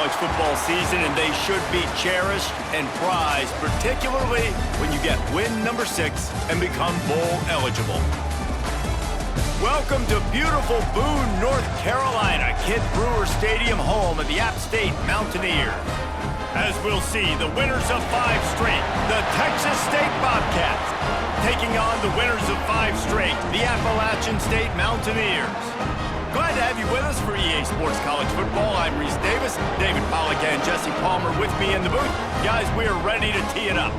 college football season, and they should be cherished and prized, particularly when you get win number 6 and become bowl eligible. Welcome to beautiful Boone, North Carolina, Kidd Brewer Stadium, home of the App State Mountaineers. As we'll see, the winners of 5 straight, the Texas State Bobcats, taking on the winners of 5 straight, the Appalachian State Mountaineers. Glad to have you with us for EA Sports College Football. I'm Reese Davis, David Pollack and Jesse Palmer with me in the booth. Guys, we're ready to tee it up.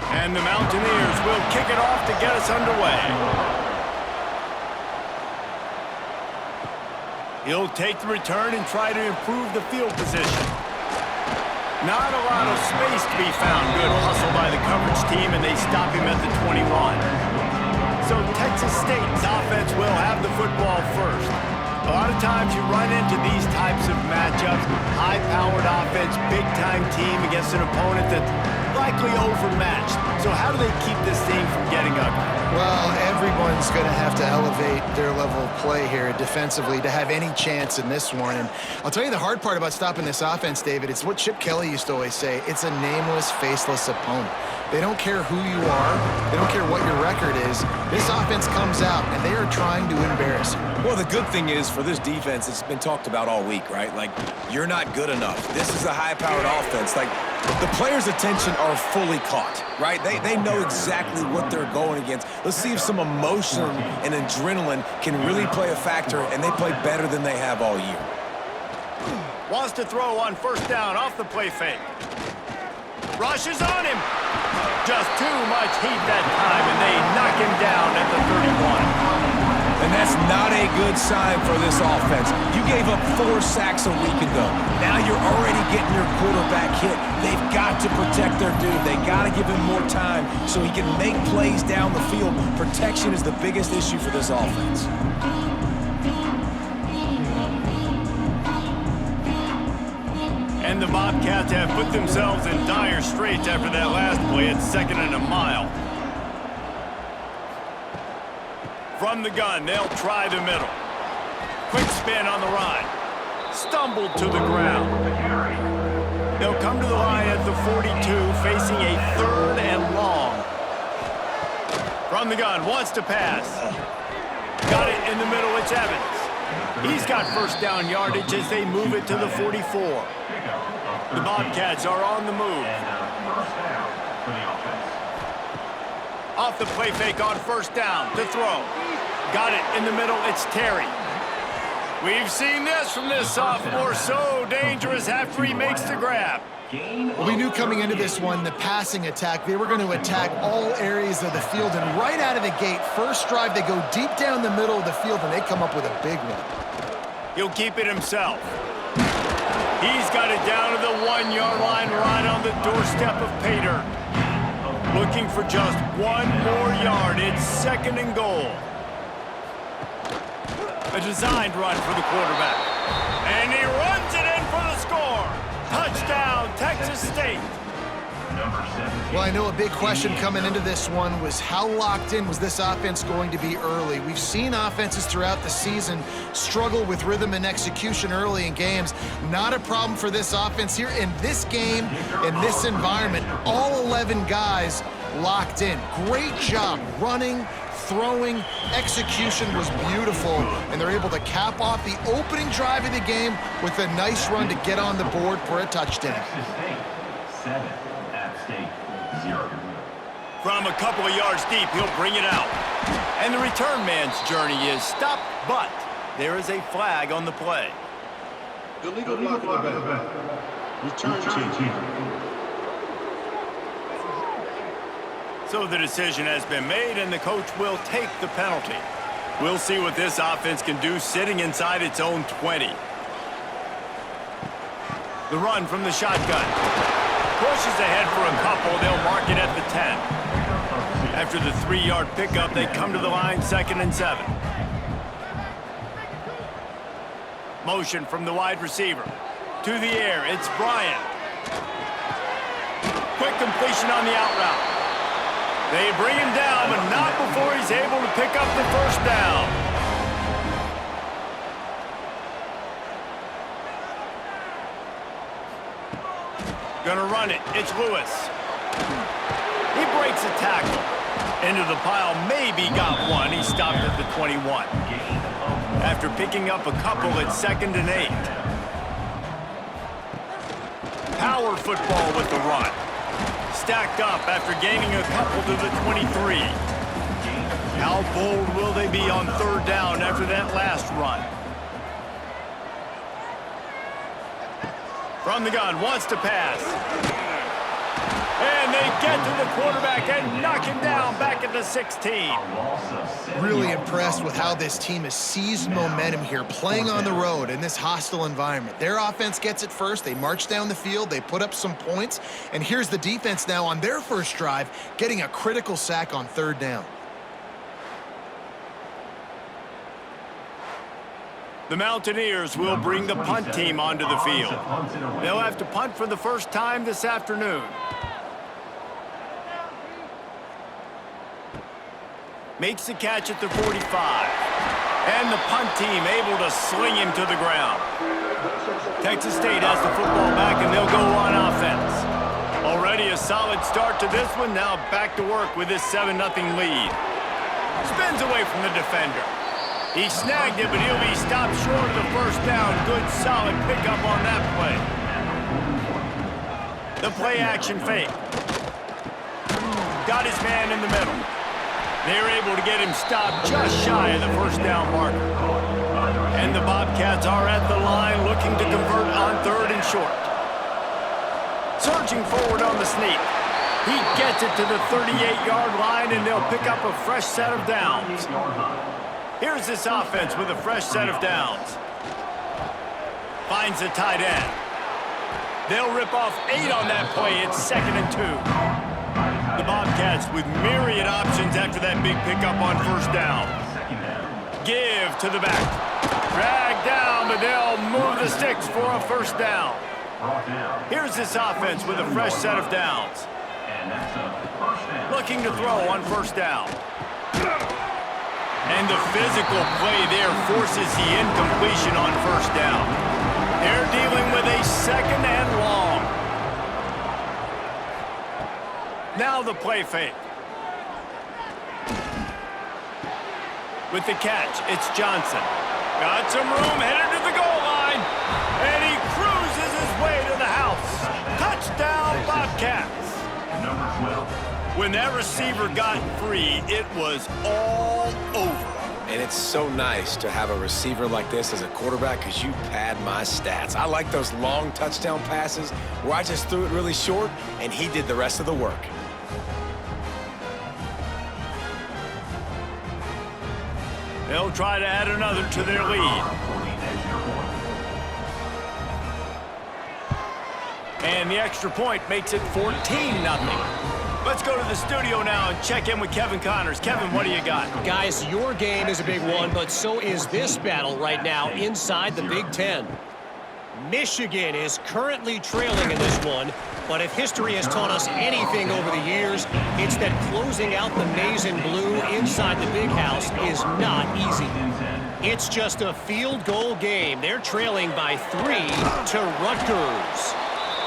And the Mountaineers will kick it off to get us underway. He'll take the return and try to improve the field position. Not a lot of space to be found. Good hustle by the coverage team, and they stop him at the 21. So Texas State's offense will have the football first. A lot of times you run into these types of matchups, high-powered offense, big-time team against an opponent that's likely overmatched. So how do they keep this thing from getting ugly? Well, everyone's going to have to elevate their level of play here defensively to have any chance in this one. And I'll tell you the hard part about stopping this offense, David, it's what Chip Kelly used to always say. It's a nameless, faceless opponent. They don't care who you are. They don't care what your record is. This offense comes out, and they are trying to embarrass you. Well, the good thing is for this defense, it's been talked about all week, right? Like, you're not good enough. This is a high-powered offense. Like, the players' attention are fully caught, right? They know exactly what they're going against. Let's see if some emotion and adrenaline can really play a factor, and they play better than they have all year. Wants to throw on first down off the play fake. Rushes on him. Just too much heat that time, and they knock him down at the 31. And that's not a good sign for this offense. You gave up 4 sacks a week ago. Now you're already getting your quarterback hit. They've got to protect their dude. They got to give him more time so he can make plays down the field. Protection is the biggest issue for this offense. And the Bobcats have put themselves in dire straits after that last play at 2nd and a mile. From the gun, they'll try the middle. Quick spin on the run. Stumbled to the ground. They'll come to the line at the 42, facing a 3rd and long. From the gun, wants to pass. Got it in the middle, it's Evans. He's got first down yardage as they move it to the 44. The Bobcats are on the move. Off the play fake on first down to throw. Got it in the middle, it's Terry. We've seen this from this sophomore, so dangerous after he makes the grab. Well, we knew coming into this one, the passing attack, they were going to attack all areas of the field. And right out of the gate, first drive, they go deep down the middle of the field, and they come up with a big one. He'll keep it himself. He's got it down to the 1-yard line, right on the doorstep of Pater. Looking for just 1 more yard. It's 2nd and goal. A designed run for the quarterback. And he runs it in for the score. Touchdown, Texas State. Well, I know a big question coming into this one was how locked in was this offense going to be early? We've seen offenses throughout the season struggle with rhythm and execution early in games. Not a problem for this offense here. In this game, in this environment, all 11 guys locked in. Great job running, throwing, execution was beautiful, and they're able to cap off the opening drive of the game with a nice run to get on the board for a touchdown. Texas State 7, App State 0. From a couple of yards deep, he'll bring it out. And the return man's journey is stopped, but there is a flag on the play. Illegal block in the back. Return team. So the decision has been made, and the coach will take the penalty. We'll see what this offense can do sitting inside its own 20. The run from the shotgun. Pushes ahead for a couple. They'll mark it at the 10. After the 3-yard pickup, they come to the line, 2nd and 7. Motion from the wide receiver. To the air, it's Bryant. quick completion on the out route. They bring him down, but not before he's able to pick up the first down. Gonna run it. It's Lewis. He breaks a tackle. Into the pile, maybe got one. He stopped at the 21. After picking up a couple at 2nd and 8. Power football with the run. Stacked up after gaining a couple to the 23. How bold will they be on 3rd down after that last run? From the gun, wants to pass. And they get to the quarterback and knock him down back at the 16. Really impressed with how this team has seized momentum here, playing on the road in this hostile environment. Their offense gets it first. They march down the field. They put up some points. And here's the defense now on their first drive, getting a critical sack on 3rd down. The Mountaineers will bring the punt team onto the field. They'll have to punt for the first time this afternoon. Makes the catch at the 45. And the punt team able to sling him to the ground. Texas State has the football back, and they'll go on offense. Already a solid start to this one. Now back to work with this 7-0 lead. Spins away from the defender. He snagged it, but he'll be stopped short of the first down. Good, solid pickup on that play. The play-action fake. Got his man in the middle. They're able to get him stopped just shy of the first down marker. And the Bobcats are at the line looking to convert on 3rd and short. Surging forward on the sneak. He gets it to the 38-yard line, and they'll pick up a fresh set of downs. Here's this offense with a fresh set of downs. Finds the tight end. They'll rip off 8 on that play. It's 2nd and 2. The Bobcats with myriad options after that big pickup on first down. Give to the back. Drag down, but they'll move the sticks for a first down. Here's this offense with a fresh set of downs. Looking to throw on first down. And the physical play there forces the incompletion on first down. They're dealing with a 2nd and long. Now the play fake. With the catch, it's Johnson. Got some room, headed to the goal line. And he cruises his way to the house. Touchdown, Bobcats. When that receiver got free, it was all over. And it's so nice to have a receiver like this as a quarterback because you pad my stats. I like those long touchdown passes where I just threw it really short and he did the rest of the work. They'll try to add another to their lead. And the extra point makes it 14-0. Let's go to the studio now and check in with Kevin Connors. Kevin, what do you got? Guys, your game is a big one, but so is this battle right now inside the Big Ten. Michigan is currently trailing in this one, but if history has taught us anything over the years, it's that closing out the maize and blue inside the Big House is not easy. It's just a field goal game. They're trailing by 3 to Rutgers.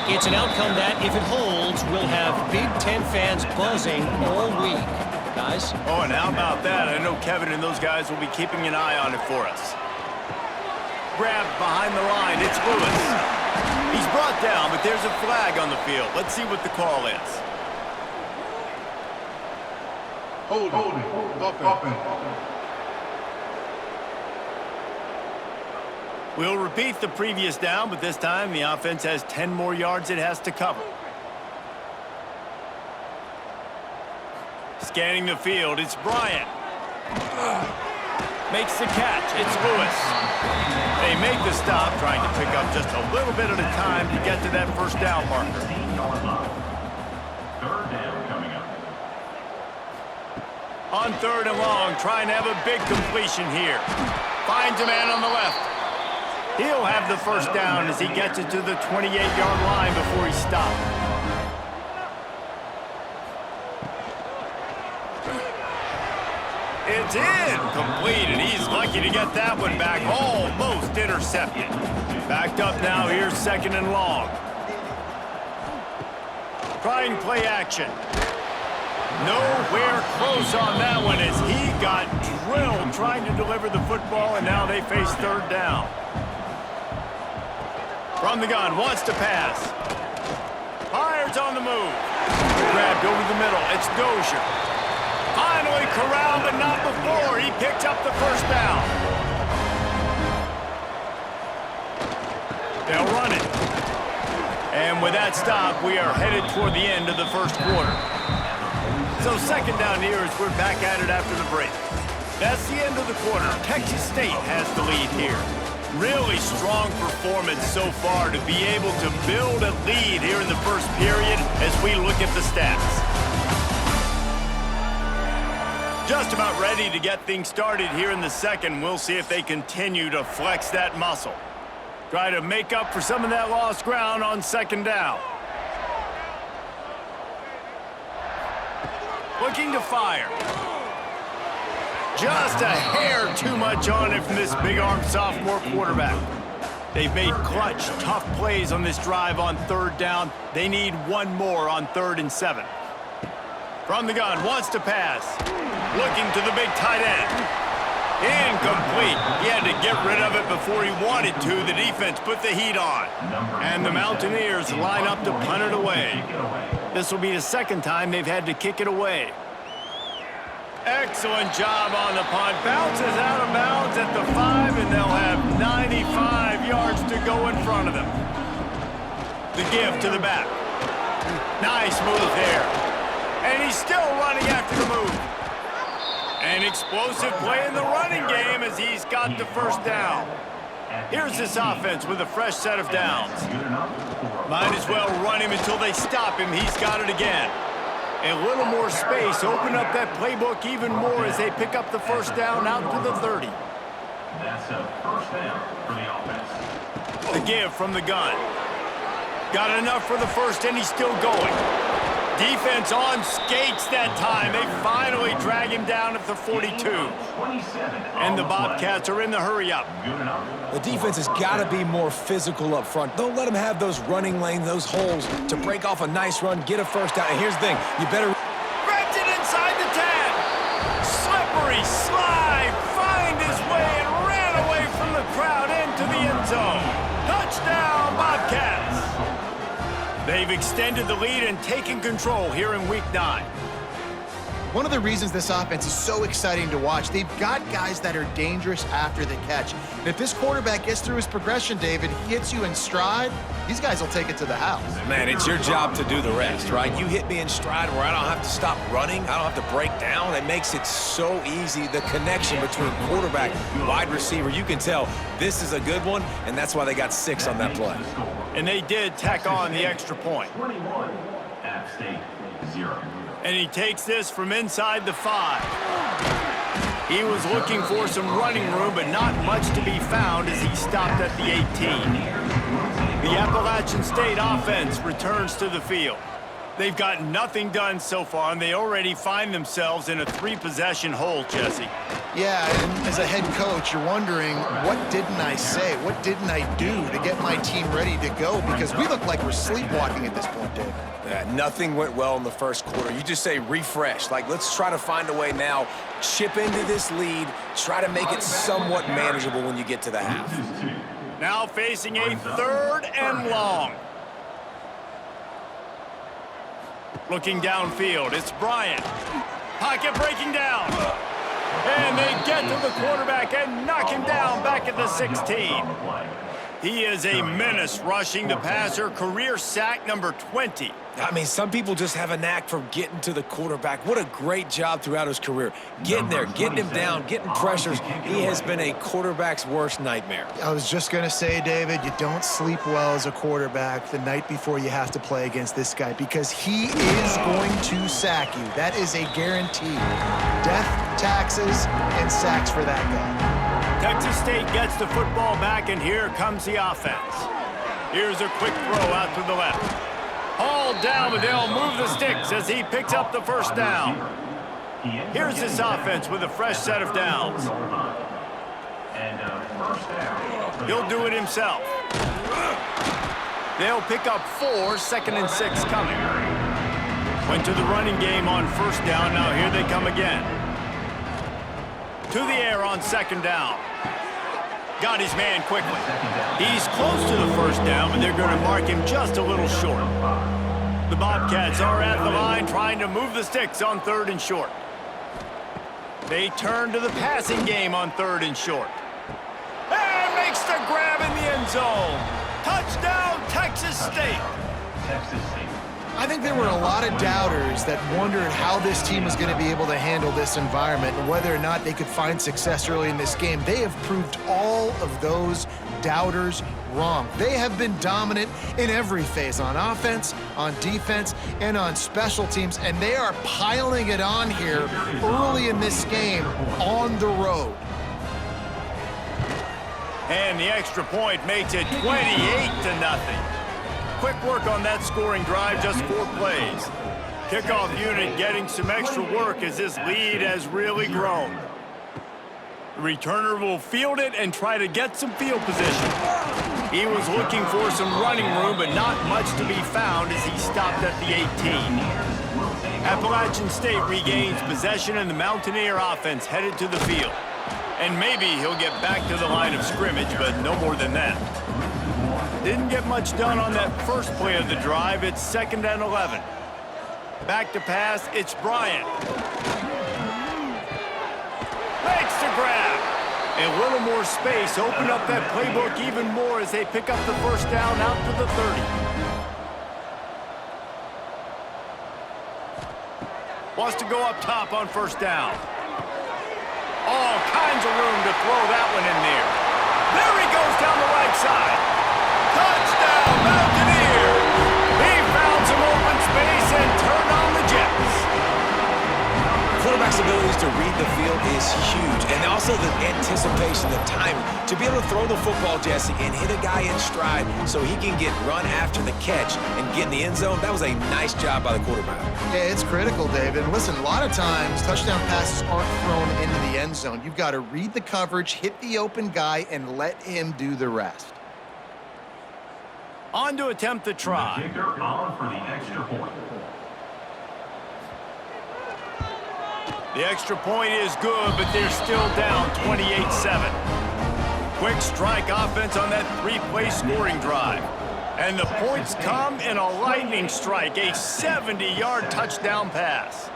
It's an outcome that, if it holds, will have Big Ten fans buzzing all week. Guys? Oh, and how about that? I know Kevin and those guys will be keeping an eye on it for us. Grabbed behind the line, it's Lewis. He's brought down, but there's a flag on the field. Let's see what the call is. Holding. Offense. We'll repeat the previous down, but this time the offense has 10 more yards it has to cover. Scanning the field, it's Bryant. Makes the catch, it's Lewis. They make the stop, trying to pick up just a little bit at a time to get to that first down marker. 3rd down coming up. On 3rd and long, trying to have a big completion here. Finds a man on the left. He'll have the first down as he gets it to the 28-yard line before he stopped. It's incomplete, and he's lucky to get that one back. Almost intercepted. Backed up now. Here's 2nd and long. Trying play action. Nowhere close on that one as he got drilled trying to deliver the football, and now they face 3rd down. From the gun, wants to pass. Fires on the move. Grabbed over the middle. It's Dozier. Finally corralled, but not before. He picked up the 1st down. They'll run it. And with that stop, we are headed toward the end of the 1st quarter. So 2nd down here as we're back at it after the break. That's the end of the quarter. Texas State has the lead here. Really strong performance so far to be able to build a lead here in the 1st period as we look at the stats. Just about ready to get things started here in the 2nd. We'll see if they continue to flex that muscle. Try to make up for some of that lost ground on 2nd down. Looking to fire. Just a hair too much on it from this big-armed sophomore quarterback. They've made clutch, tough plays on this drive on 3rd down. They need one more on 3rd and 7. From the gun, wants to pass. Looking to the big tight end. Incomplete. He had to get rid of it before he wanted to. The defense put the heat on. And the Mountaineers line up to punt it away. This will be the 2nd time they've had to kick it away. Excellent job on the punt. Bounces out of bounds at the 5, and they'll have 95 yards to go in front of them. The give to the back. Nice move there. And he's still running after the move. An explosive play in the running game as he's got the 1st down. Here's this offense with a fresh set of downs. Might as well run him until they stop him. He's got it again. A little more space. Open up that playbook even more as they pick up the 1st down out to the 30. That's a 1st down for the offense. The give from the gun. Got enough for the 1st, and he's still going. Defense on skates that time. They finally drag him down at the 42. And the Bobcats are in the hurry-up. The defense has got to be more physical up front. Don't let them have those running lanes, those holes to break off a nice run, get a 1st down. And here's the thing, you better... Grabs it inside the 10. Slippery slide. Find his way and ran away from the crowd into the end zone. Touchdown, Bobcats. They've extended the lead and taken control here in Week 9. One of the reasons this offense is so exciting to watch, they've got guys that are dangerous after the catch. And if this quarterback gets through his progression, David, he hits you in stride, these guys will take it to the house. Man, it's your job to do the rest, right? You hit me in stride where I don't have to stop running. I don't have to break down. It makes it so easy. The connection between quarterback, wide receiver, you can tell this is a good one, and that's why they got 6 on that play. And they did tack on the extra point. 21, App State 0. And he takes this from inside the 5. He was looking for some running room, but not much to be found as he stopped at the 18. The Appalachian State offense returns to the field. They've got nothing done so far, and they already find themselves in a 3-possession hole, Jesse. Yeah, and as a head coach, you're wondering, what didn't I say? What didn't I do to get my team ready to go? Because we look like we're sleepwalking at this point, Dave. Yeah, nothing went well in the 1st quarter. You just say refresh. Like, let's try to find a way now, chip into this lead, try to make it somewhat manageable when you get to the half. Now facing a 3rd and long. Looking downfield, it's Bryant. Pocket breaking down. And they get to the quarterback and knock him down back at the 16. He is a menace rushing the passer, career sack number 20. I mean, some people just have a knack for getting to the quarterback. What a great job throughout his career. Getting there, getting him down, getting pressures. He has been a quarterback's worst nightmare. I was just going to say, David, you don't sleep well as a quarterback the night before you have to play against this guy because he is going to sack you. That is a guarantee. Death, taxes, and sacks for that guy. Texas State gets the football back, and here comes the offense. Here's a quick throw out to the left. Hauled down, but they'll move the sticks as he picks up the 1st down. Here's this offense with a fresh set of downs. And first down. He'll do it himself. They'll pick up 4, 2nd and 6 coming. Went to the running game on first down. Now here they come again. To the air on 2nd down. Got his man quickly. He's close to the first down, but they're going to mark him just a little short. The Bobcats are at the line trying to move the sticks on 3rd and short. They turn to the passing game on 3rd and short. And makes the grab in the end zone. Touchdown, Texas State. Texas State. I think there were a lot of doubters that wondered how this team was going to be able to handle this environment and whether or not they could find success early in this game. They have proved all of those doubters wrong. They have been dominant in every phase, on offense, on defense, and on special teams, and they are piling it on here early in this game on the road. And the extra point makes it 28-0. Quick work on that scoring drive, just 4 plays. Kickoff unit getting some extra work as this lead has really grown. The returner will field it and try to get some field position. He was looking for some running room, but not much to be found as he stopped at the 18. Appalachian State regains possession, and the Mountaineer offense headed to the field. And maybe he'll get back to the line of scrimmage, but no more than that. Didn't get much done on that first play of the drive. It's 2nd and 11. Back to pass, it's Bryant. Makes the grab. A little more space, open up that playbook even more as they pick up the first down out to the 30. Wants to go up top on first down. All kinds of room to throw that one in there. There he goes down the right side. Touchdown, Mountaineers! He found some open space and turned on the Jets. Quarterback's abilities to read the field is huge, and also the anticipation, the timing. To be able to throw the football, Jesse, and hit a guy in stride so he can get run after the catch and get in the end zone, that was a nice job by the quarterback. Yeah, it's critical, David. Listen, a lot of times touchdown passes aren't thrown into the end zone. You've got to read the coverage, hit the open guy, and let him do the rest. On to attempt the try. The kicker on for the extra point. The extra point is good, but they're still down 28-7. Quick strike offense on that 3-play scoring drive. And the points come in a lightning strike, a 70-yard touchdown pass.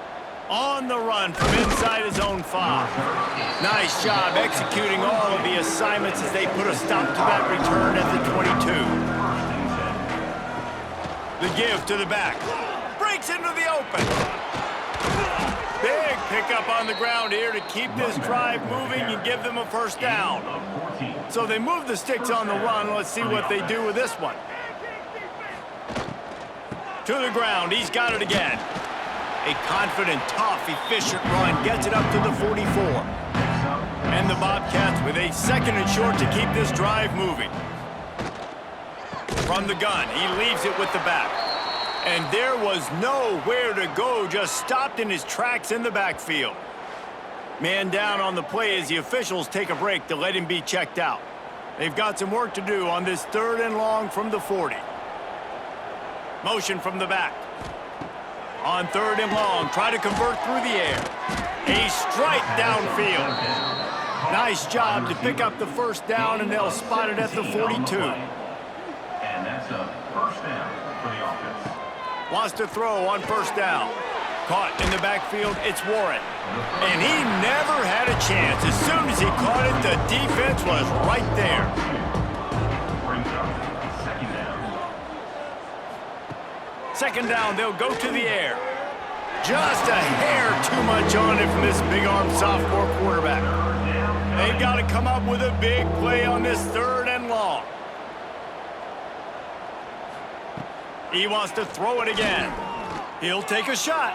On the run from inside his own 5. Nice job executing all of the assignments as they put a stop to that return at the 22. The give to the back. Breaks into the open. Big pickup on the ground here to keep this drive moving and give them a first down. So they move the sticks on the run. Let's see what they do with this one. To the ground. He's got it again. A confident, tough, efficient run. Gets it up to the 44. And the Bobcats with a 2nd and short to keep this drive moving. From the gun, he leaves it with the back. And there was nowhere to go, just stopped in his tracks in the backfield. Man down on the play as the officials take a break to let him be checked out. They've got some work to do on this 3rd and long from the 40. Motion from the back. On 3rd and long, try to convert through the air. A strike downfield. Nice job to pick up the first down, and they'll spot it at the 42. And that's a first down for the offense. Wants to throw on first down. Caught in the backfield, it's Warren. And he never had a chance. As soon as he caught it, the defense was right there. Brings up second down. Second down, they'll go to the air. Just a hair too much on it from this big-armed sophomore quarterback. They've got to come up with a big play on this 3rd and long. He wants to throw it again. He'll take a shot.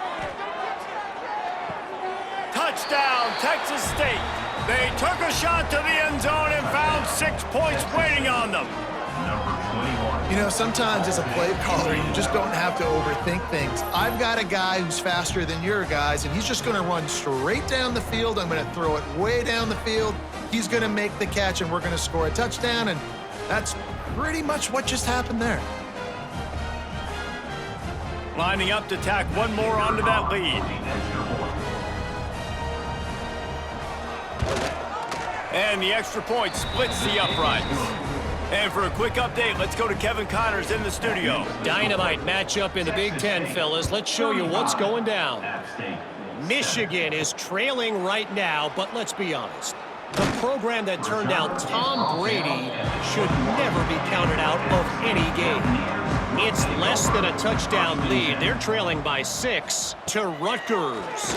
Touchdown, Texas State. They took a shot to the end zone and found 6 points waiting on them. Number 21. You know, sometimes as a play caller, you just don't have to overthink things. I've got a guy who's faster than your guys, and he's just going to run straight down the field. I'm going to throw it way down the field. He's going to make the catch, and we're going to score a touchdown, and that's pretty much what just happened there. Lining up to tack one more onto that lead. And the extra point splits the uprights. And for a quick update, let's go to Kevin Connors in the studio. Dynamite matchup in the Big Ten, fellas. Let's show you what's going down. Michigan is trailing right now, but let's be honest. The program that turned out Tom Brady should never be counted out of any game. It's less than a touchdown lead. They're trailing by 6 to Rutgers.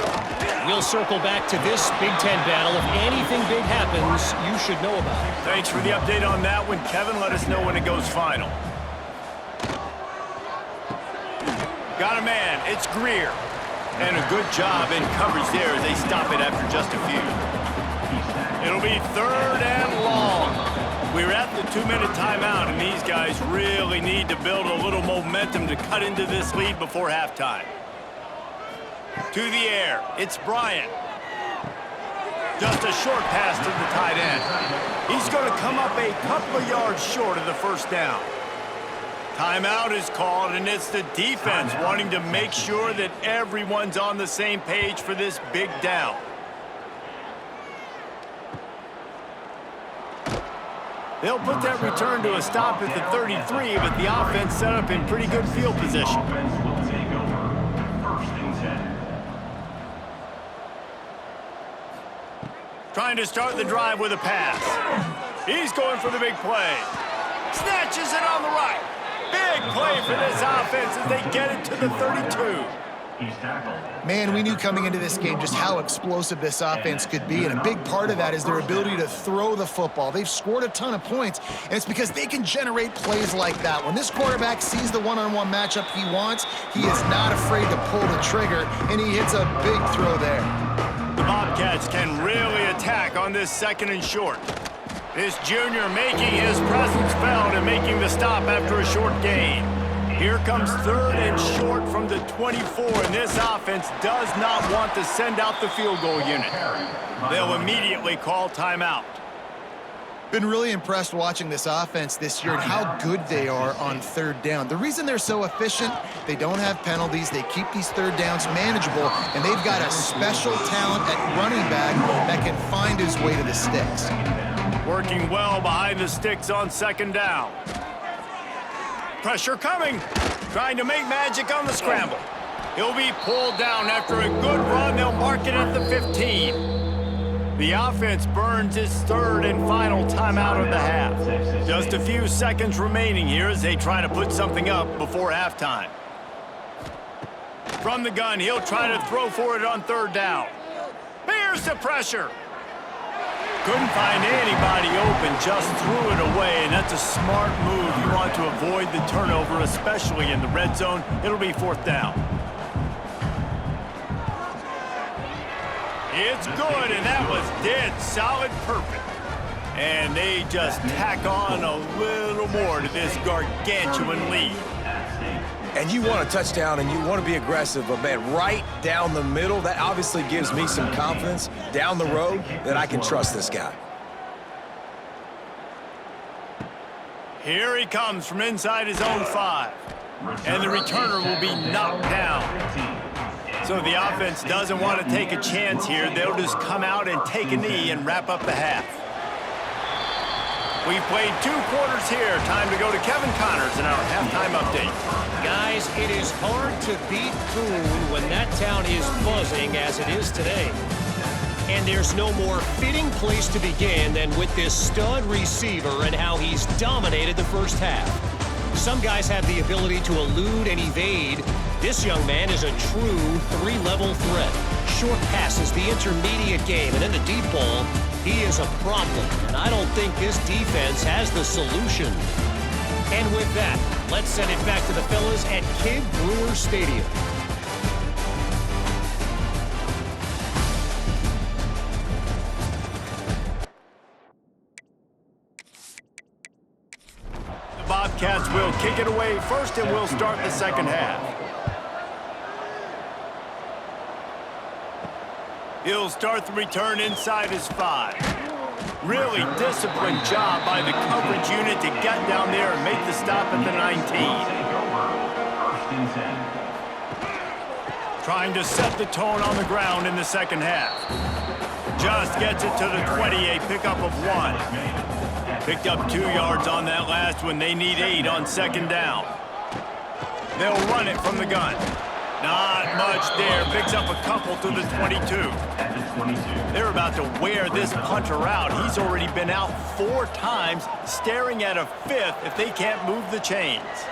We'll circle back to this Big Ten battle. If anything big happens, you should know about it. Thanks for the update on that one, Kevin. Let us know when it goes final. Got a man. It's Greer. And a good job in coverage there as they stop it after just a few. It'll be 3rd and long. We're at the 2-minute timeout, and these guys really need to build a little momentum to cut into this lead before halftime. To the air, it's Bryant. Just a short pass to the tight end. He's going to come up a couple of yards short of the first down. Timeout is called, and it's the defense wanting to make sure that everyone's on the same page for this big down. They'll put that return to a stop at the 33, but the offense set up in pretty good field position. Offense will take over. 1st and 10. Trying to start the drive with a pass. He's going for the big play. Snatches it on the right. Big play for this offense as they get it to the 32. He's tackled. Man, we knew coming into this game just how explosive this offense could be, and a big part of that is their ability to throw the football. They've scored a ton of points, and it's because they can generate plays like that. When this quarterback sees the one-on-one matchup he wants, he is not afraid to pull the trigger, and he hits a big throw there. The Bobcats can really attack on this 2nd and short. This junior making his presence felt and making the stop after a short gain. Here comes 3rd and short from the 24, and this offense does not want to send out the field goal unit. They'll immediately call timeout. Been really impressed watching this offense this year and how good they are on 3rd down. The reason they're so efficient, they don't have penalties, they keep these 3rd downs manageable, and they've got a special talent at running back that can find his way to the sticks. Working well behind the sticks on 2nd down. Pressure coming. Trying to make magic on the scramble. He'll be pulled down after a good run. They'll mark it at the 15. The offense burns its 3rd and final timeout of the half. Just a few seconds remaining here as they try to put something up before halftime. From the gun, he'll try to throw for it on 3rd down. Here's the pressure. Couldn't find anybody open, just threw it away, and that's a smart move. You want to avoid the turnover, especially in the red zone. It'll be 4th down. It's good, and that was dead solid perfect. And they just tack on a little more to this gargantuan lead. And you want a touchdown and you want to be aggressive, but man, right down the middle, that obviously gives me some confidence down the road that I can trust this guy. Here he comes from inside his own 5. And the returner will be knocked down. So the offense doesn't want to take a chance here. They'll just come out and take a knee and wrap up the half. We've played 2 quarters here. Time to go to Kevin Connors in our halftime update. Guys, it is hard to beat Boone when that town is buzzing as it is today. And there's no more fitting place to begin than with this stud receiver and how he's dominated the first half. Some guys have the ability to elude and evade. This young man is a true 3-level threat. Short passes, the intermediate game, and in the deep ball, he is a problem. And I don't think this defense has the solution. And with that, let's send it back to the fellas at Kidd Brewer Stadium. Bobcats will kick it away first, and we'll start the second half. He'll start the return inside his 5. Really disciplined job by the coverage unit to get down there and make the stop at the 19. Trying to set the tone on the ground in the second half. Just gets it to the 20, a pickup of 1. Picked up 2 yards on that last one. They need 8 on second down. They'll run it from the gun. Not much there. Picks up a couple to the 22. They're about to wear this punter out. He's already been out 4 times, staring at a 5th if they can't move the chains.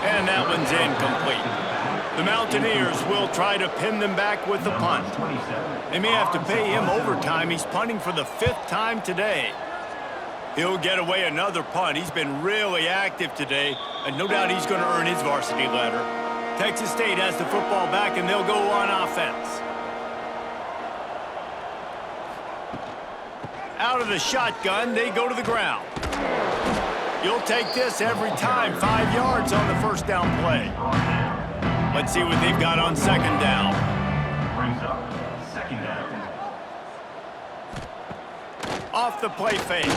And that one's incomplete. The Mountaineers will try to pin them back with the punt. They may have to pay him overtime. He's punting for the 5th time today. He'll get away another punt. He's been really active today, and no doubt he's going to earn his varsity letter. Texas State has the football back, and they'll go on offense. Out of the shotgun, they go to the ground. You'll take this every time. 5 yards on the first down play. Let's see what they've got on second down. Brings up second down. Off the play fake.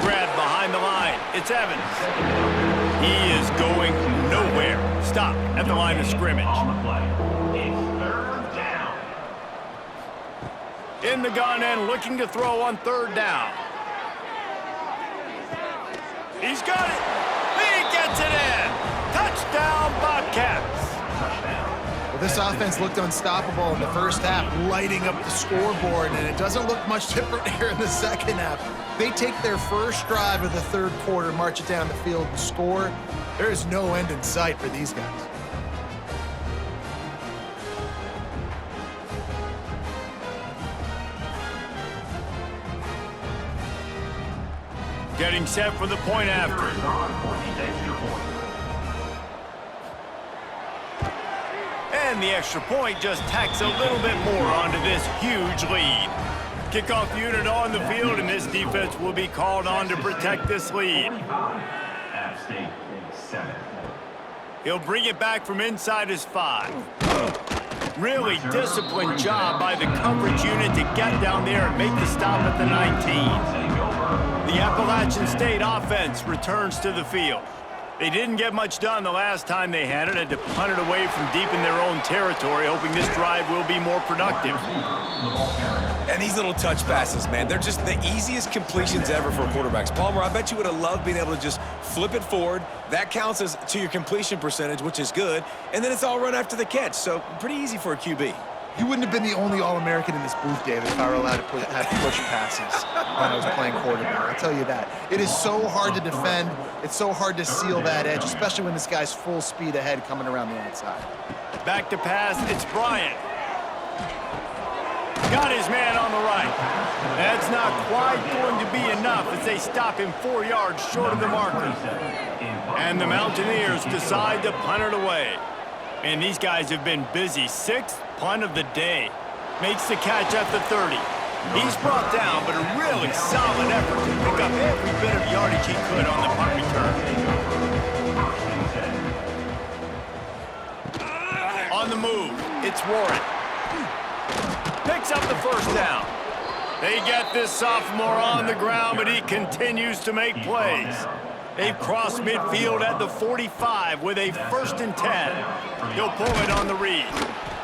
Grab behind the line. It's Evans. He is going nowhere. Stop at the line of scrimmage. On the play. It's third down. In the gun and looking to throw on third down. He's got it. He gets it in. Touchdown, Bobcats. Well, this offense looked unstoppable in the first half, lighting up the scoreboard, and it doesn't look much different here in the second half. They take their first drive of the third quarter, march it down the field, and score. There is no end in sight for these guys. Getting set for the point after. And the extra point just tacks a little bit more onto this huge lead. Kickoff unit on the field, and this defense will be called on to protect this lead. App State 7. He'll bring it back from inside his 5. Really disciplined job by the coverage unit to get down there and make the stop at the 19. The Appalachian State offense returns to the field. They didn't get much done the last time they had it. Had to punt it away from deep in their own territory, hoping this drive will be more productive. And these little touch passes, man, they're just the easiest completions ever for quarterbacks. Palmer, I bet you would have loved being able to just flip it forward. That counts as to your completion percentage, which is good. And then it's all run after the catch, so pretty easy for a QB. You wouldn't have been the only All-American in this booth, David, if I were allowed to have push passes when I was playing quarterback. I'll tell you that. It is so hard to defend. It's so hard to seal that edge, especially when this guy's full speed ahead coming around the outside. Back to pass, it's Bryant. Got his man on the right. That's not quite going to be enough as they stop him 4 yards short of the marker. And the Mountaineers decide to punt it away. And these guys have been busy. 6th punt of the day. Makes the catch at the 30. He's brought down, but a really solid effort to pick up every bit of yardage he could on the punt return. On the move, it's Warren. Picks up the first down. They get this sophomore on the ground, but he continues to make plays. They've crossed midfield at the 45 with a 1st and 10. He'll pull it on the read,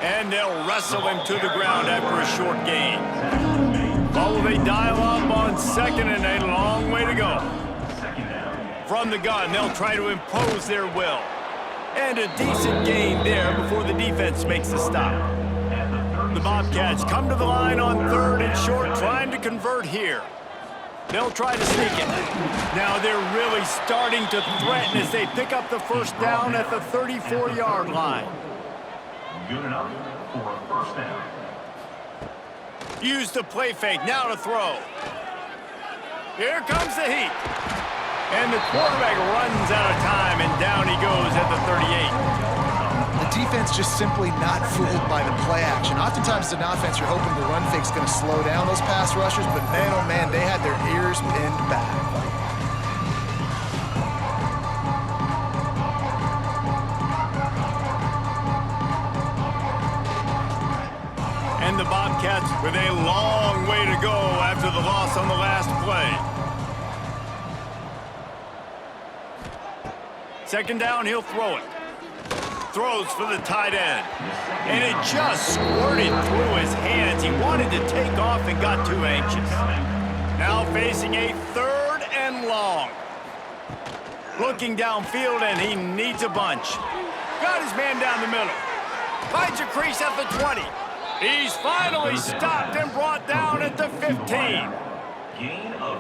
and they'll wrestle him to the ground after a short gain. Well, they dial up on 2nd and a long way to go. From the gun, they'll try to impose their will. And a decent gain there before the defense makes the stop. The Bobcats come to the line on 3rd and short, trying to convert here. They'll try to sneak it. Now they're really starting to threaten as they pick up the first down at the 34-yard line. Good enough for a first down. Use the play fake, now to throw. Here comes the heat. And the quarterback runs out of time, and down he goes at the 38. The defense just simply not fooled by the play action. Oftentimes, as an offense, you're hoping the run fake's going to slow down those pass rushers, but man, oh man, they had their ears pinned back. Bobcats with a long way to go after the loss on the last play. Second down, he'll throw it. Throws for the tight end. And it just squirted through his hands. He wanted to take off and got too anxious. Now facing a 3rd and long. Looking downfield, and he needs a bunch. Got his man down the middle. Finds a crease at the 20. He's finally stopped and brought down at the 15.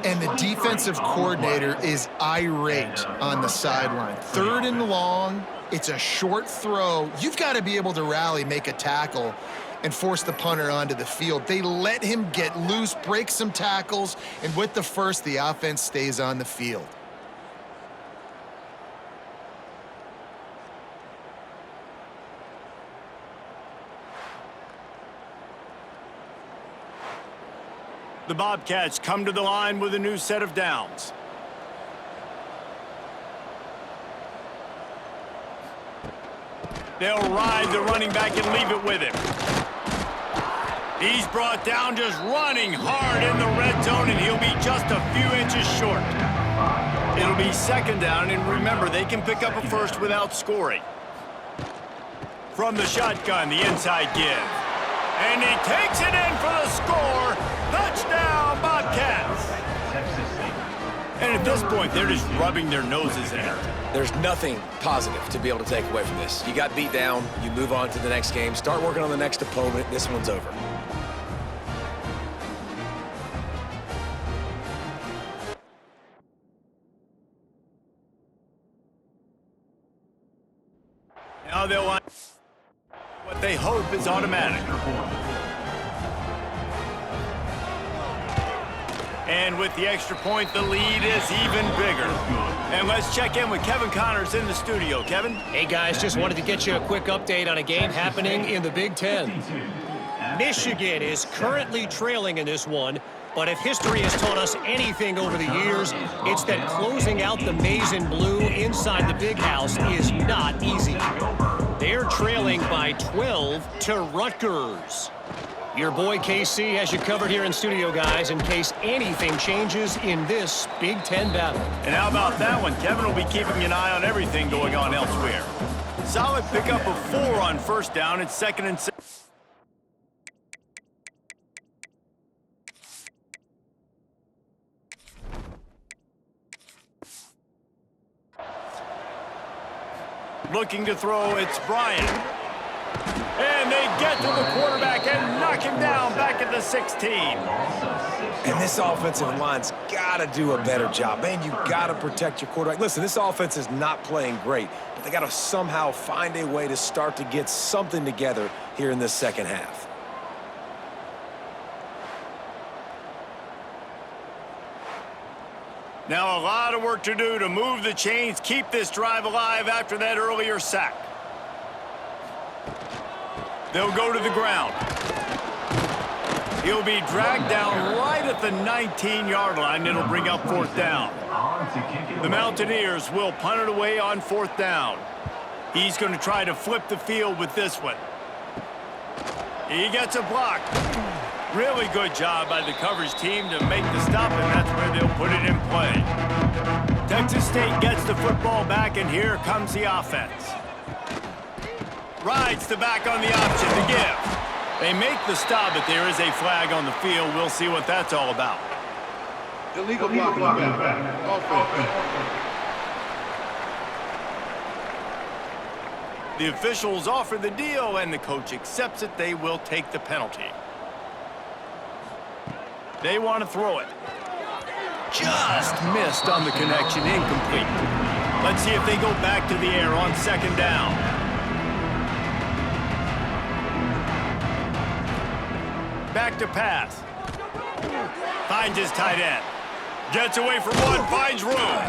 And the defensive coordinator is irate on the sideline. 3rd and long. It's a short throw. You've got to be able to rally, make a tackle, and force the punter onto the field. They let him get loose, break some tackles, and with the first, the offense stays on the field. The Bobcats come to the line with a new set of downs. They'll ride the running back and leave it with him. He's brought down just running hard in the red zone, and he'll be just a few inches short. It'll be second down, and remember, they can pick up a first without scoring. From the shotgun, the inside give. And he takes it in for the score. Touchdown, Bobcats! And at this point, they're just rubbing their noses in it. There's nothing positive to be able to take away from this. You got beat down, you move on to the next game, start working on the next opponent. This one's over. Now they'll line what they hope is automatic. And with the extra point, the lead is even bigger. And let's check in with Kevin Connors in the studio. Kevin? Hey, guys, just wanted to get you a quick update on a game happening in the Big Ten. Michigan is currently trailing in this one, but if history has taught us anything over the years, it's that closing out the maize and blue inside the Big House is not easy. They're trailing by 12 to Rutgers. Your boy KC has you covered here in studio, guys, in case anything changes in this Big Ten battle. And how about that one? Kevin will be keeping an eye on everything going on elsewhere. Solid pickup of 4 on first down. It's 2nd and 6. Looking to throw, it's Bryant. And they get to the quarterback and knock him down back at the 16. And this offensive line's got to do a better job. Man, you got to protect your quarterback. Listen, this offense is not playing great, but they got to somehow find a way to start to get something together here in this second half. Now a lot of work to do to move the chains, keep this drive alive after that earlier sack. They'll go to the ground. He'll be dragged down right at the 19-yard line. It'll bring up 4th down. The Mountaineers will punt it away on 4th down. He's going to try to flip the field with this one. He gets a block. Really good job by the coverage team to make the stop, and that's where they'll put it in play. Texas State gets the football back, and here comes the offense. Rides the back on the option to give. They make the stop, but there is a flag on the field. We'll see what that's all about. Illegal blocking back. Offense. The officials offer the deal, and the coach accepts it. They will take the penalty. They want to throw it. Just missed on the connection, incomplete. Let's see if they go back to the air on 2nd down. Back to pass. Finds his tight end. Gets away from one, finds room.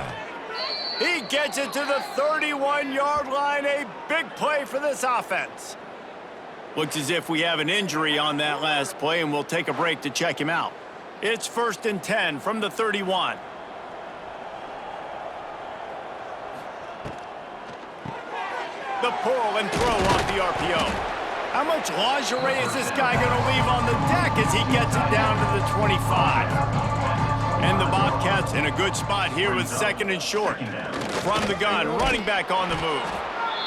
He gets it to the 31-yard line. A big play for this offense. Looks as if we have an injury on that last play, and we'll take a break to check him out. It's 1st and 10 from the 31. The pull and throw off the RPO. How much lingerie is this guy going to leave on the deck as he gets it down to the 25? And the Bobcats in a good spot here with second and short. From the gun, running back on the move.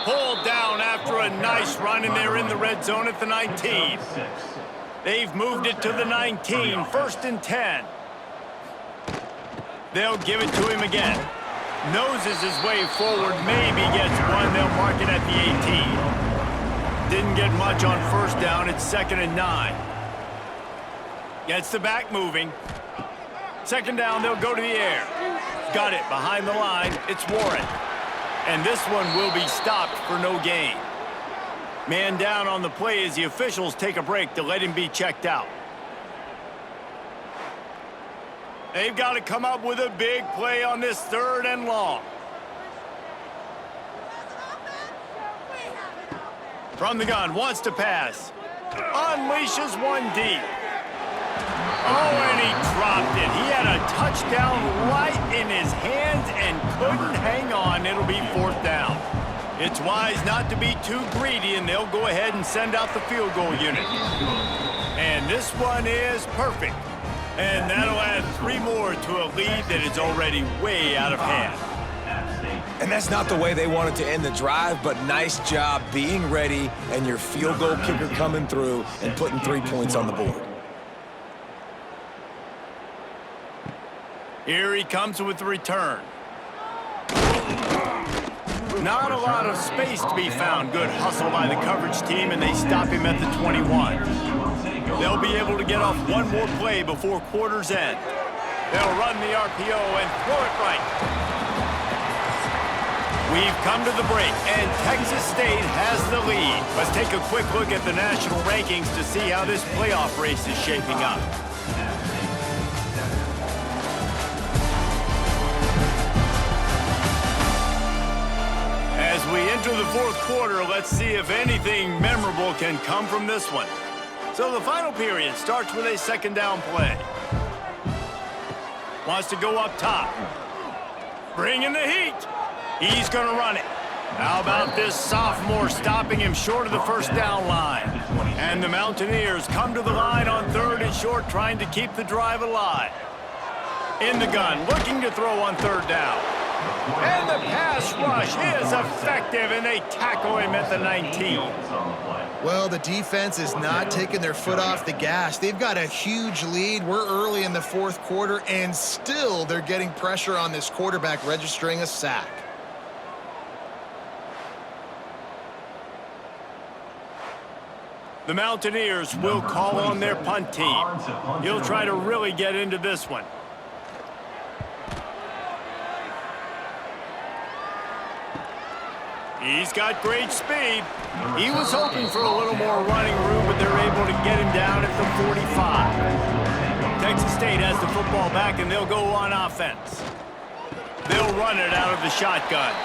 Pulled down after a nice run, and they're in the red zone at the 19. They've moved it to the 19, 1st and 10. They'll give it to him again. Noses his way forward, maybe gets one. They'll mark it at the 18. Didn't get much on first down. It's 2nd and 9. Gets the back moving. 2nd down, they'll go to the air. Got it behind the line. It's Warren. And this one will be stopped for no gain. Man down on the play as the officials take a break to let him be checked out. They've got to come up with a big play on this 3rd and long. From the gun, wants to pass. Unleashes one deep. Oh, and he dropped it. He had a touchdown right in his hands and couldn't hang on. It'll be 4th down. It's wise not to be too greedy, and they'll go ahead and send out the field goal unit. And this one is perfect. And that'll add 3 more to a lead that is already way out of hand. And that's not the way they wanted to end the drive, but nice job being ready and your field goal kicker coming through and putting 3 points on the board. Here he comes with the return. Not a lot of space to be found. Good hustle by the coverage team, and they stop him at the 21. They'll be able to get off one more play before quarter's end. They'll run the RPO and throw it right. We've come to the break, and Texas State has the lead. Let's take a quick look at the national rankings to see how this playoff race is shaping up. As we enter the 4th quarter, let's see if anything memorable can come from this one. So the final period starts with a 2nd down play. Wants to go up top. Bring in the heat. He's going to run it. How about this sophomore stopping him short of the 1st down line? And the Mountaineers come to the line on 3rd and short, trying to keep the drive alive. In the gun, looking to throw on 3rd down. And the pass rush is effective, and they tackle him at the 19. Well, the defense is not taking their foot off the gas. They've got a huge lead. We're early in the 4th quarter, and still they're getting pressure on this quarterback, registering a sack. The Mountaineers will call on their punt team. He'll try to really get into this one. He's got great speed. He was hoping for a little more running room, but they're able to get him down at the 45. Texas State has the football back, and they'll go on offense. They'll run it out of the shotgun.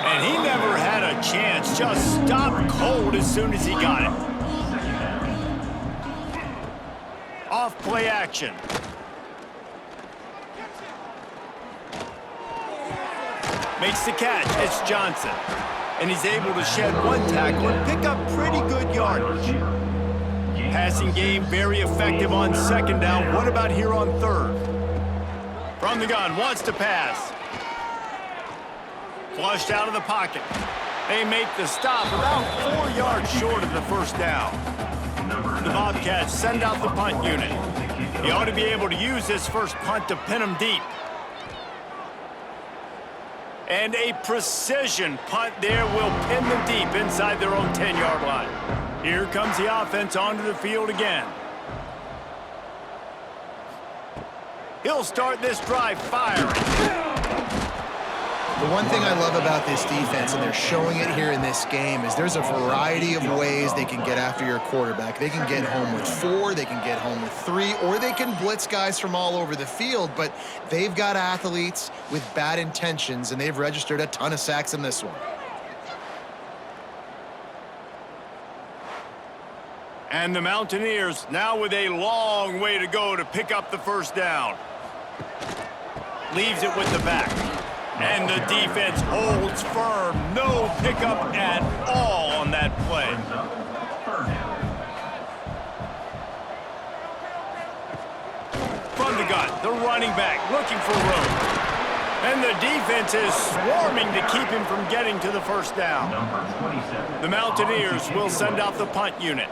And he never had a chance. Just stopped cold as soon as he got it. Off play action. Makes the catch. It's Johnson. And he's able to shed one tackle and pick up pretty good yardage. Passing game very effective on 2nd down. What about here on 3rd? From the gun, wants to pass. Flushed out of the pocket. They make the stop about 4 yards short of the 1st down. The Bobcats send out the punt unit. He ought to be able to use this first punt to pin him deep. And a precision punt there will pin them deep inside their own 10-yard line. Here comes the offense onto the field again. He'll start this drive firing. The one thing I love about this defense, and they're showing it here in this game, is there's a variety of ways they can get after your quarterback. They can get home with 4, they can get home with 3, or they can blitz guys from all over the field, but they've got athletes with bad intentions, and they've registered a ton of sacks in this one. And the Mountaineers now with a long way to go to pick up the 1st down. Leaves it with the back. And the defense holds firm. No pickup at all on that play. the running back, looking for room. And the defense is swarming to keep him from getting to the first down. Number 27. The Mountaineers will send out the punt unit.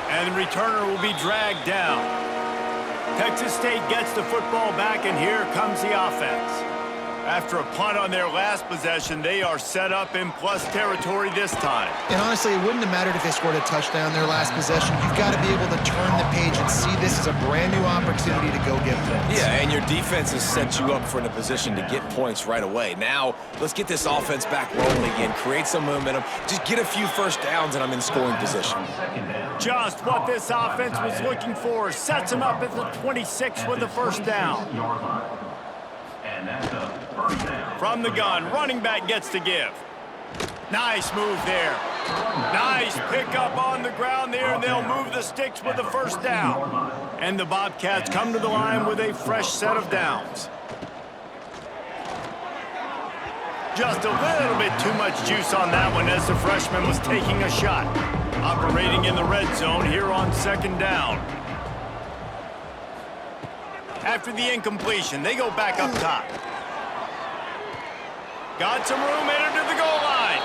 And the returner will be dragged down. Texas State gets the football back, and here comes the offense. After a punt on their last possession, they are set up in plus territory this time. And honestly, it wouldn't have mattered if they scored a touchdown their last possession. You've got to be able to turn the page and see this as a brand new opportunity to go get points. Yeah, and your defense has set you up for a position to get points right away. Now, let's get this offense back rolling again, create some momentum, just get a few first downs, and I'm in scoring position. Just what this offense was looking for. Sets them up at the 26 with the first down. And that's a first down. From the gun, running back gets to give. Nice move there. Nice pickup on the ground there, and they'll move the sticks with the first down. And the Bobcats come to the line with a fresh set of downs. Just a little bit too much juice on that one as the freshman was taking a shot. Operating in the red zone here on second down. After the incompletion, they go back up top. Got some room, headed to the goal line.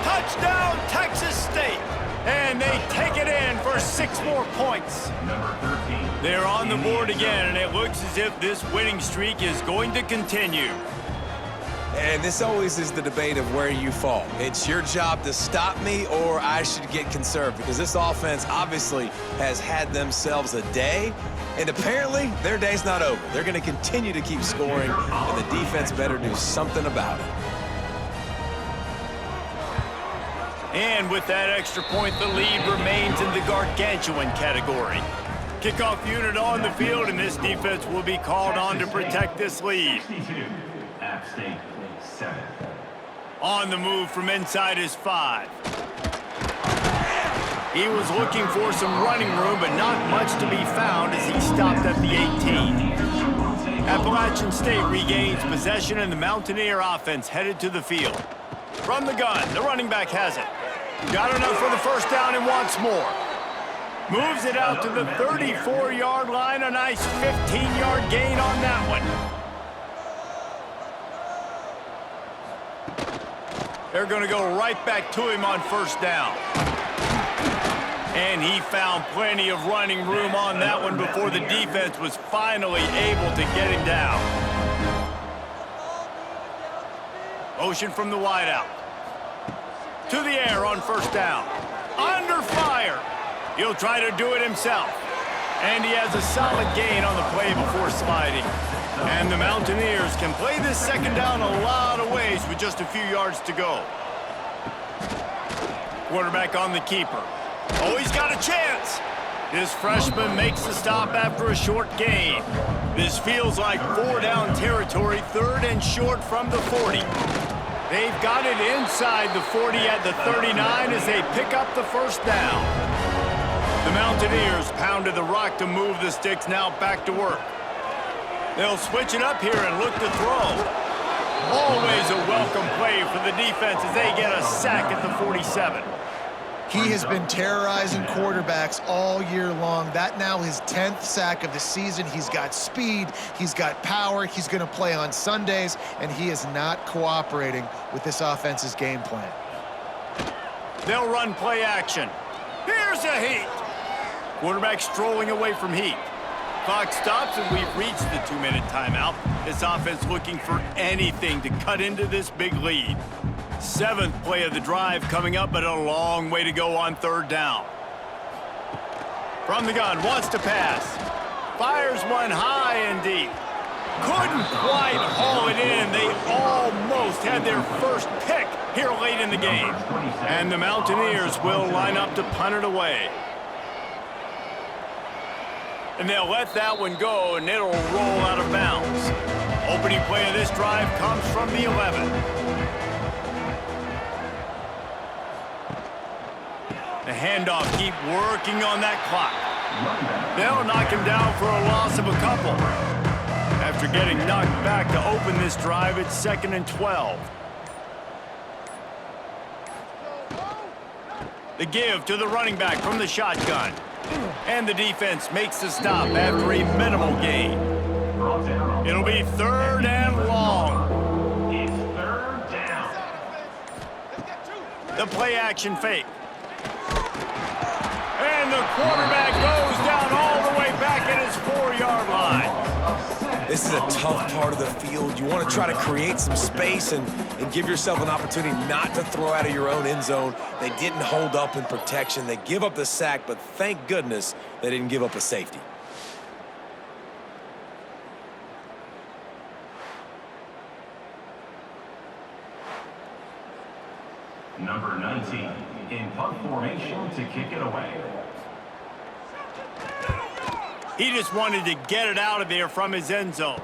Touchdown, Texas State. And they take it in for 6 more points. Number 13. They're on the board again, and it looks as if this winning streak is going to continue. And this always is the debate of where you fall. It's your job to stop me, or I should get conserved, because this offense obviously has had themselves a day, and apparently their day's not over. They're going to continue to keep scoring, and the defense better do something about it. And with that extra point, the lead remains in the gargantuan category. Kickoff unit on the field, and this defense will be called on to protect this lead. 62. App State 7. On the move from inside his 5. He was looking for some running room, but not much to be found as he stopped at the 18. Appalachian State regains possession, and the Mountaineer offense headed to the field. From the gun, the running back has it. Got enough for the first down and wants more. Moves it out to the 34-yard line. A nice 15-yard gain on that one. They're going to go right back to him on first down. And he found plenty of running room on that one before the defense was finally able to get him down. Motion from the wideout. To the air on first down. Under fire. He'll try to do it himself. And he has a solid gain on the play before sliding. And the Mountaineers can play this second down a lot of ways with just a few yards to go. Quarterback on the keeper. Oh, he's got a chance. This freshman makes the stop after a short gain. This feels like 4-down territory, 3rd and short from the 40. They've got it inside the 40 at the 39 as they pick up the first down. The Mountaineers pounded the rock to move the sticks, now back to work. They'll switch it up here and look to throw. Always a welcome play for the defense as they get a sack at the 47. He has been terrorizing quarterbacks all year long. That now his 10th sack of the season. He's got speed, he's got power, he's going to play on Sundays, and he is not cooperating with this offense's game plan. They'll run play action. Here's a heat. Quarterback strolling away from heat. Clock stops, and we've reached the 2-minute timeout. This offense looking for anything to cut into this big lead. 7th play of the drive coming up, but a long way to go on 3rd down. From the gun, wants to pass. Fires one high and deep. Couldn't quite haul it in. They almost had their first pick here late in the game. And the Mountaineers will line up to punt it away. And they'll let that one go, and it'll roll out of bounds. Opening play of this drive comes from the 11. The handoff, keep working on that clock. They'll knock him down for a loss of a couple. After getting knocked back to open this drive, it's 2nd and 12. The give to the running back from the shotgun. And the defense makes the stop after a minimal gain. It'll be 3rd and long. It's 3rd down. The play action fake. And the quarterback goes down all the way back at his 4-yard line. This is a tough part of the field. You want to try to create some space and give yourself an opportunity not to throw out of your own end zone. They didn't hold up in protection. They give up the sack, but thank goodness they didn't give up a safety. Number 19 in punt formation to kick it away. He just wanted to get it out of there from his end zone.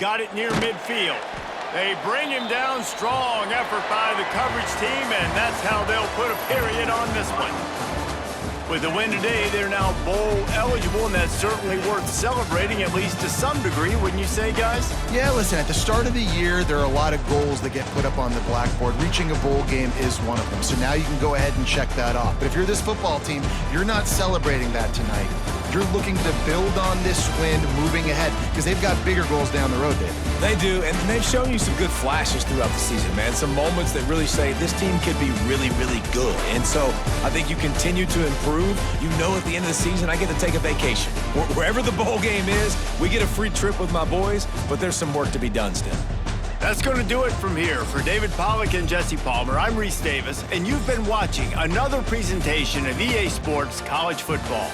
Got it near midfield. They bring him down. Strong effort by the coverage team, and that's how they'll put a period on this one. With the win today, they're now bowl eligible, and that's certainly worth celebrating, at least to some degree, wouldn't you say, guys? Yeah, listen, at the start of the year, there are a lot of goals that get put up on the blackboard. Reaching a bowl game is one of them, so now you can go ahead and check that off. But if you're this football team, you're not celebrating that tonight. You're looking to build on this win moving ahead because they've got bigger goals down the road, David. They do, and they've shown you some good flashes throughout the season, man. Some moments that really say this team could be really, really good. And so I think you continue to improve. You know at the end of the season, I get to take a vacation. Wherever the bowl game is, we get a free trip with my boys, but there's some work to be done still. That's going to do it from here. For David Pollack and Jesse Palmer, I'm Reese Davis, and you've been watching another presentation of EA Sports College Football.